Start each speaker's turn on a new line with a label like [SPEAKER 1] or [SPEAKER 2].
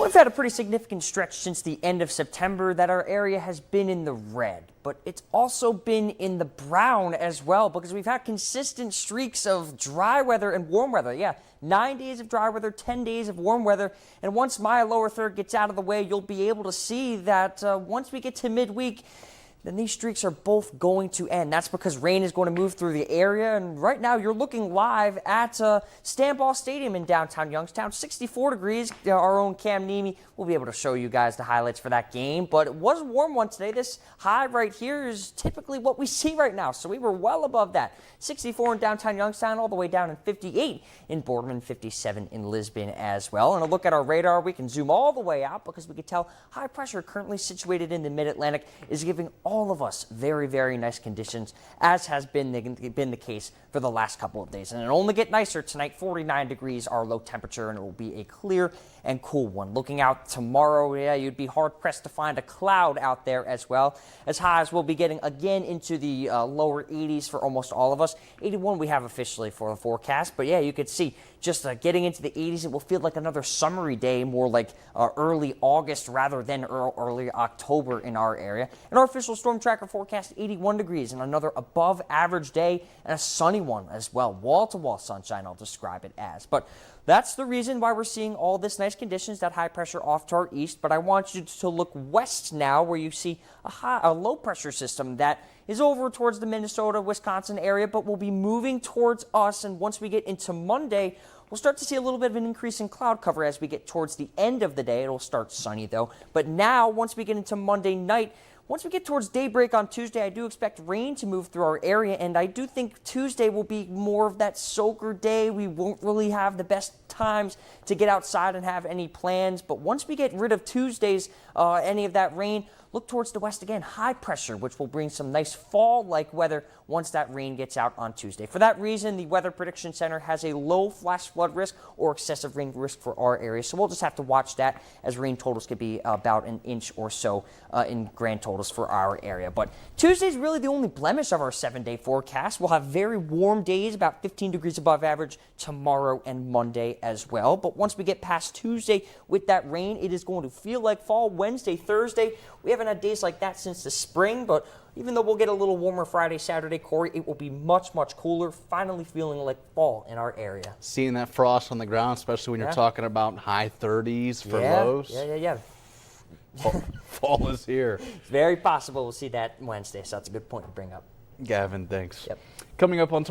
[SPEAKER 1] we've had a pretty significant stretch since the end of September that our area has been in the red, but it's also been in the brown as well because we've had consistent streaks of dry weather and warm weather. Yeah, 9 days of dry weather, 10 days of warm weather, and once my lower third gets out of the way, you'll be able to see that once we get to midweek, then these streaks are both going to end. That's because rain is going to move through the area, and right now you're looking live at Stanball Stadium in downtown Youngstown, 64 degrees. Our own Cam Nemi will be able to show you guys the highlights for that game, but it was a warm one today. This high right here is typically what we see right now, so we were well above that. 64 in downtown Youngstown, all the way down in 58 in Boardman, 57 in Lisbon as well. And a look at our radar, we can zoom all the way out because we can tell high pressure currently situated in the mid-Atlantic is giving all of us very, very nice conditions, as has been the case for the last couple of days. And it'll only get nicer tonight. 49 degrees our low temperature, and it will be a clear and cool one. Looking out tomorrow, yeah, you'd be hard-pressed to find a cloud out there as well. As highs we'll be getting again into the lower 80s for almost all of us. 81 we have officially for the forecast, but yeah, you could see just getting into the 80s, it will feel like another summery day, more like early August rather than early October in our area. And our official storm tracker forecast 81 degrees and another above average day and a sunny one as well. Wall-to-wall sunshine, I'll describe it as. But that's the reason why we're seeing all this nice conditions, that high pressure off to our east. But I want you to look west now, where you see a low pressure system that is over towards the Minnesota, Wisconsin area, but will be moving towards us. And once we get into Monday, we'll start to see a little bit of an increase in cloud cover as we get towards the end of the day. It'll start sunny though. But now, once we get into Monday night, once we get towards daybreak on Tuesday, I do expect rain to move through our area, and I do think Tuesday will be more of that soaker day. We won't really have the best times to get outside and have any plans, but once we get rid of Tuesday's any of that rain, look towards the west again, high pressure, which will bring some nice fall-like weather once that rain gets out on Tuesday. For that reason, the Weather Prediction Center has a low flash flood risk or excessive rain risk for our area, so we'll just have to watch that, as rain totals could be about an inch or so in grand totals for our area. But Tuesday's really the only blemish of our 7-day forecast. We'll have very warm days, about 15 degrees above average tomorrow and Monday as well. But once we get past Tuesday with that rain, it is going to feel like fall. Wednesday, Thursday, we haven't had days like that since the spring, but even though we'll get a little warmer Friday, Saturday, Corey, it will be much, much cooler, finally feeling like fall in our area.
[SPEAKER 2] Seeing that frost on the ground, especially when you're talking about high 30s for lows.
[SPEAKER 1] Yeah.
[SPEAKER 2] Fall is here.
[SPEAKER 1] It's very possible we'll see that Wednesday, so that's a good point to bring up.
[SPEAKER 2] Gavin, thanks.
[SPEAKER 1] Yep.
[SPEAKER 2] Coming up on